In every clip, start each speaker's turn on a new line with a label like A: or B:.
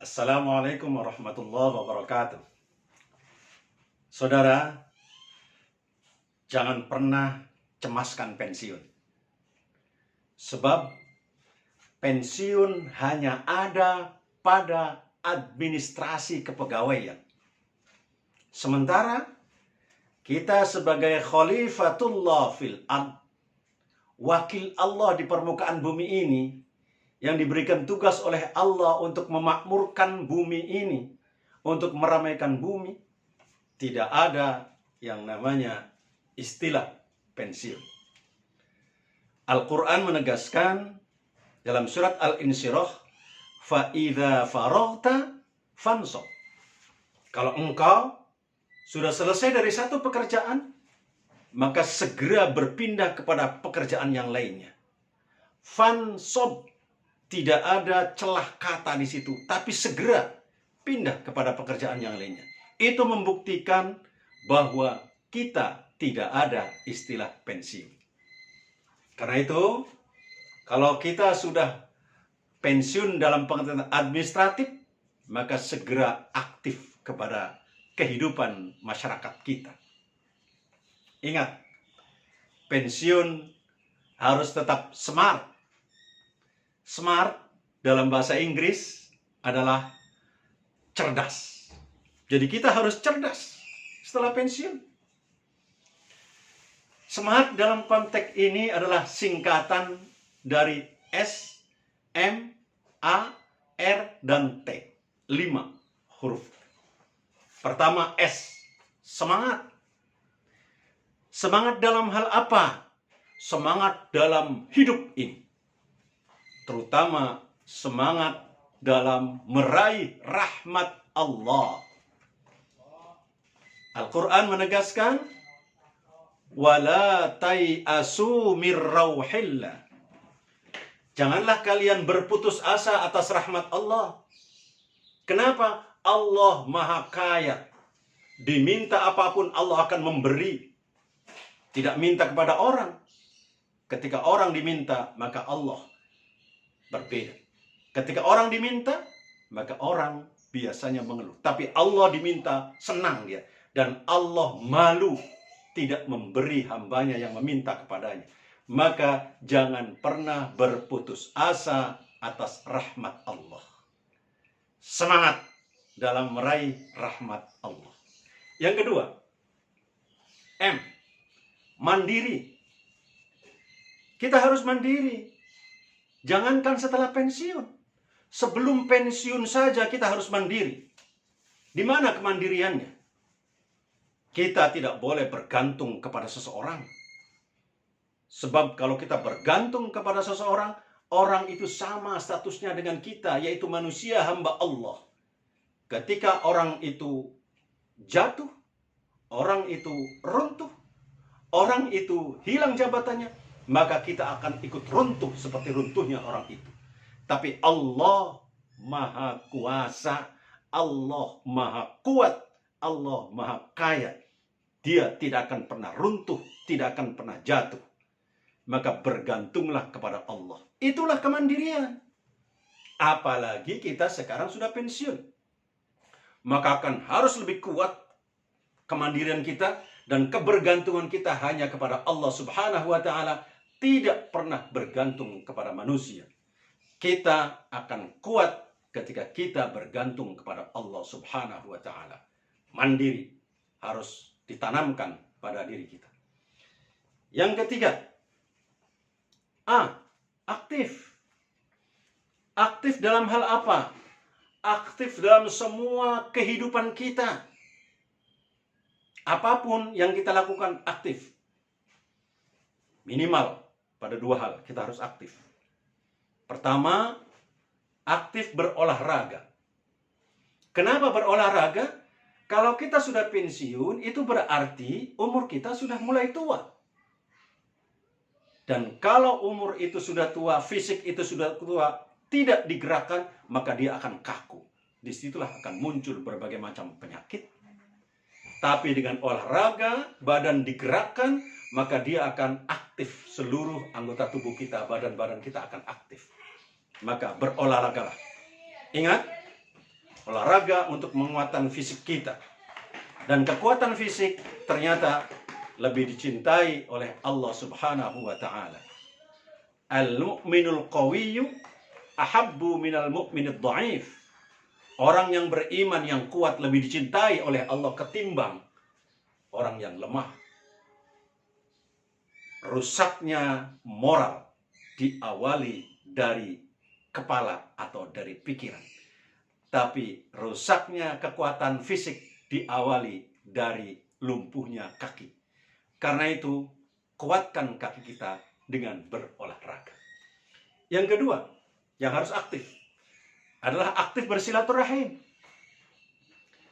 A: Assalamualaikum warahmatullahi wabarakatuh. Saudara, jangan pernah cemaskan pensiun. Sebab pensiun hanya ada pada administrasi kepegawaian. Sementara kita sebagai khalifatullah fil ard, wakil Allah di permukaan bumi ini, yang diberikan tugas oleh Allah untuk memakmurkan bumi ini, untuk meramaikan bumi, tidak ada yang namanya istilah pensiun. Al-Quran menegaskan dalam surat Al-Insyirah, فَإِذَا فَرَغْتَ فَانْصَبْ. Kalau engkau sudah selesai dari satu pekerjaan, maka segera berpindah kepada pekerjaan yang lainnya. Fansob, tidak ada celah kata di situ, tapi segera pindah kepada pekerjaan yang lainnya. Itu membuktikan bahwa kita tidak ada istilah pensiun. Karena itu, kalau kita sudah pensiun dalam pengertian administratif, maka segera aktif kepada kehidupan masyarakat kita. Ingat, pensiun harus tetap smart. Smart dalam bahasa Inggris adalah cerdas. Jadi kita harus cerdas setelah pensiun. Smart dalam konteks ini adalah singkatan dari S, M, A, R, dan T. 5 huruf. Pertama S, semangat. Semangat dalam hal apa? Semangat dalam hidup ini. Terutama semangat dalam meraih rahmat Allah. Al-Quran menegaskan, وَلَا تَيْأَسُوا مِنْ رَوْحِ اللَّهِ. Janganlah kalian berputus asa atas rahmat Allah. Kenapa? Allah Maha Kaya. Diminta apapun Allah akan memberi. Tidak minta kepada orang. Ketika orang diminta, maka Allah berbeda. Ketika orang diminta, maka orang biasanya mengeluh. Tapi Allah diminta, senang dia. Dan Allah malu tidak memberi hambanya yang meminta kepadanya. Maka jangan pernah berputus asa atas rahmat Allah. Semangat dalam meraih rahmat Allah. Yang kedua, M, mandiri. Kita harus mandiri. Jangankan setelah pensiun. Sebelum pensiun saja kita harus mandiri. Di mana kemandiriannya? Kita tidak boleh bergantung kepada seseorang. Sebab kalau kita bergantung kepada seseorang, orang itu sama statusnya dengan kita, yaitu manusia hamba Allah. Ketika orang itu jatuh, orang itu runtuh, orang itu hilang jabatannya, maka kita akan ikut runtuh seperti runtuhnya orang itu. Tapi Allah Maha Kuasa, Allah Maha Kuat, Allah Maha Kaya. Dia tidak akan pernah runtuh, tidak akan pernah jatuh. Maka bergantunglah kepada Allah. Itulah kemandirian. Apalagi kita sekarang sudah pensiun. Maka akan harus lebih kuat kemandirian kita dan kebergantungan kita hanya kepada Allah Subhanahu wa Ta'ala. Tidak pernah bergantung kepada manusia. Kita akan kuat ketika kita bergantung kepada Allah Subhanahu wa Ta'ala. Mandiri harus ditanamkan pada diri kita. Yang ketiga, A, aktif. Aktif dalam hal apa? Aktif dalam semua kehidupan kita. Apapun yang kita lakukan aktif. Minimal pada 2 hal kita harus aktif. Pertama, aktif berolahraga. Kenapa berolahraga? Kalau kita sudah pensiun, itu berarti umur kita sudah mulai tua. Dan kalau umur itu sudah tua, fisik itu sudah tua, tidak digerakkan, maka dia akan kaku. Disitulah akan muncul berbagai macam penyakit. Tapi dengan olahraga, badan digerakkan, maka dia akan aktif. Seluruh anggota tubuh kita, badan-badan kita akan aktif. Maka berolahragalah. Ingat, olahraga untuk menguatkan fisik kita. Dan kekuatan fisik ternyata lebih dicintai oleh Allah Subhanahu wa taala. Al-mu'minul qawiyyu ahabbu minal mu'minid dha'if. Orang yang beriman yang kuat lebih dicintai oleh Allah ketimbang orang yang lemah. Rusaknya moral diawali dari kepala atau dari pikiran. Tapi rusaknya kekuatan fisik diawali dari lumpuhnya kaki. Karena itu, kuatkan kaki kita dengan berolahraga. Yang kedua, yang harus aktif adalah aktif bersilaturahim.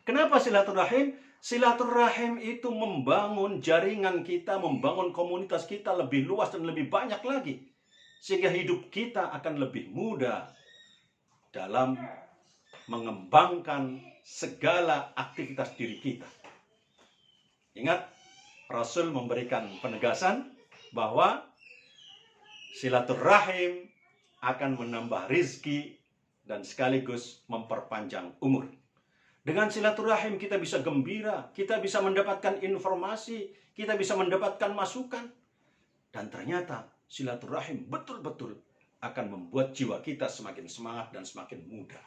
A: Kenapa silaturahim? Silaturahim itu membangun jaringan kita, membangun komunitas kita lebih luas dan lebih banyak lagi. Sehingga hidup kita akan lebih mudah dalam mengembangkan segala aktivitas diri kita. Ingat, Rasul memberikan penegasan bahwa silaturahim akan menambah rizki dan sekaligus memperpanjang umur. Dengan silaturahim kita bisa gembira, kita bisa mendapatkan informasi, kita bisa mendapatkan masukan. Dan ternyata silaturahim betul-betul akan membuat jiwa kita semakin semangat dan semakin muda.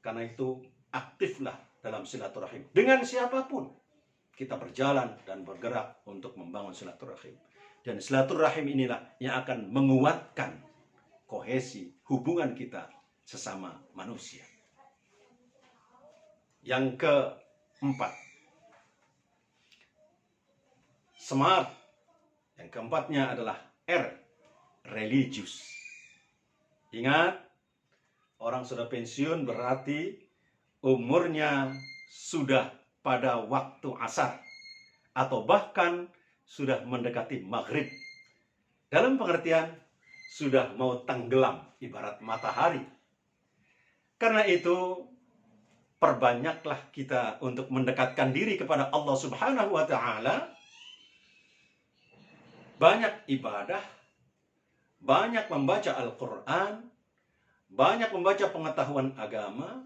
A: Karena itu aktiflah dalam silaturahim. Dengan siapapun kita berjalan dan bergerak untuk membangun silaturahim. Dan silaturahim inilah yang akan menguatkan kohesi hubungan kita sesama manusia. Yang keempat, smart. Yang keempatnya adalah R, religius. Ingat, orang sudah pensiun berarti umurnya sudah pada waktu asar atau bahkan sudah mendekati maghrib. Dalam pengertian sudah mau tenggelam ibarat matahari. Karena itu perbanyaklah kita untuk mendekatkan diri kepada Allah Subhanahu wa taala. Banyak ibadah, banyak membaca Al-Qur'an, banyak membaca pengetahuan agama,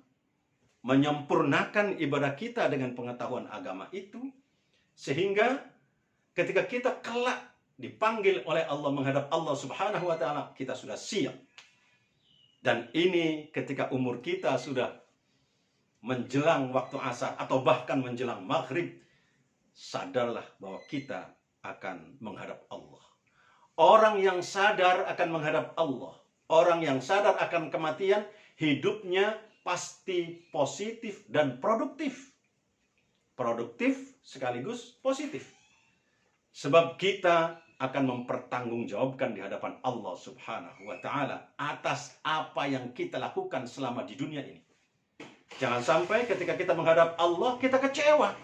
A: menyempurnakan ibadah kita dengan pengetahuan agama itu, sehingga ketika kita kelak dipanggil oleh Allah menghadap Allah Subhanahu wa taala, kita sudah siap. Dan ini ketika umur kita sudah menjelang waktu asar atau bahkan menjelang maghrib, sadarlah bahwa kita akan menghadap Allah. Orang yang sadar akan menghadap Allah, orang yang sadar akan kematian, hidupnya pasti positif dan produktif. Produktif sekaligus positif. Sebab kita akan mempertanggungjawabkan di hadapan Allah Subhanahu wa taala atas apa yang kita lakukan selama di dunia ini. Jangan sampai ketika kita menghadap Allah kita kecewa.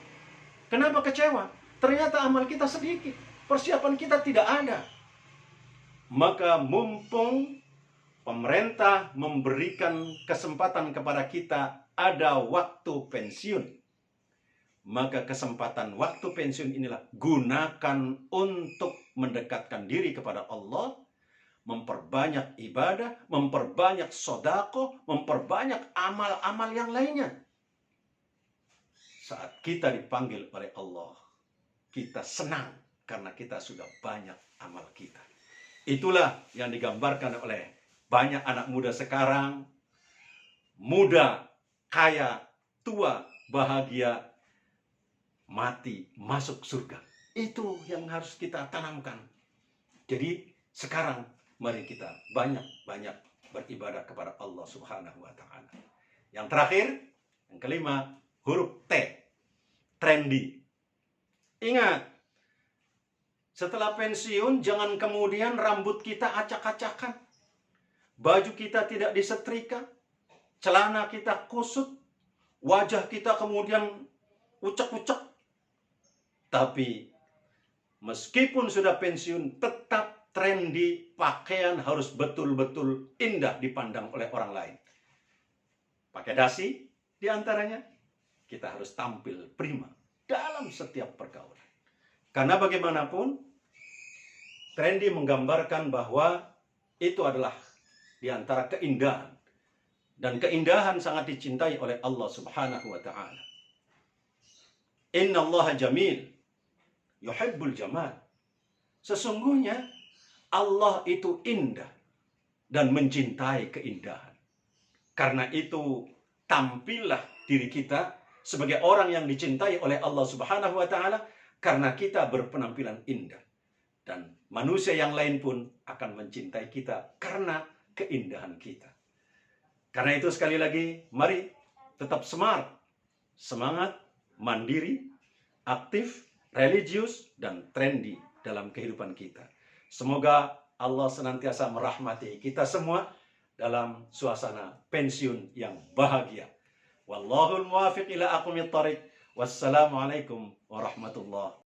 A: Kenapa kecewa? Ternyata amal kita sedikit, persiapan kita tidak ada. Maka mumpung pemerintah memberikan kesempatan kepada kita ada waktu pensiun, maka kesempatan waktu pensiun inilah gunakan untuk mendekatkan diri kepada Allah, memperbanyak ibadah, memperbanyak sedekah, memperbanyak amal-amal yang lainnya. Saat kita dipanggil oleh Allah, kita senang karena kita sudah banyak amal kita. Itulah yang digambarkan oleh banyak anak muda sekarang. Muda, kaya, tua, bahagia, mati, masuk surga. Itu yang harus kita tanamkan. Jadi sekarang mari kita banyak-banyak beribadah kepada Allah Subhanahu wa taala. Yang terakhir, yang kelima, huruf T, trendy. Ingat, setelah pensiun jangan kemudian rambut kita acak-acakan, baju kita tidak disetrika, celana kita kusut, wajah kita kemudian ucek-ucek. Tapi meskipun sudah pensiun, tetap trendy, pakaian harus betul-betul indah dipandang oleh orang lain. Pakai dasi diantaranya, kita harus tampil prima dalam setiap pergaulan. Karena bagaimanapun, trendy menggambarkan bahwa itu adalah di antara keindahan Dan keindahan sangat dicintai oleh Allah Subhanahu wa taala. Innallaha jamil yuhibbul jamal. Sesungguhnya Allah itu indah dan mencintai keindahan. Karena itu tampillah diri kita sebagai orang yang dicintai oleh Allah Subhanahu wa taala karena kita berpenampilan indah. Dan manusia yang lain pun akan mencintai kita karena keindahan kita. Karena itu sekali lagi, mari tetap smart, semangat, mandiri, aktif, religius, dan trendy dalam kehidupan kita. Semoga Allah senantiasa merahmati kita semua dalam suasana pensiun yang bahagia. Wallahul muwaffiq ila aqwamit thoriq. Wassalamualaikum warahmatullahi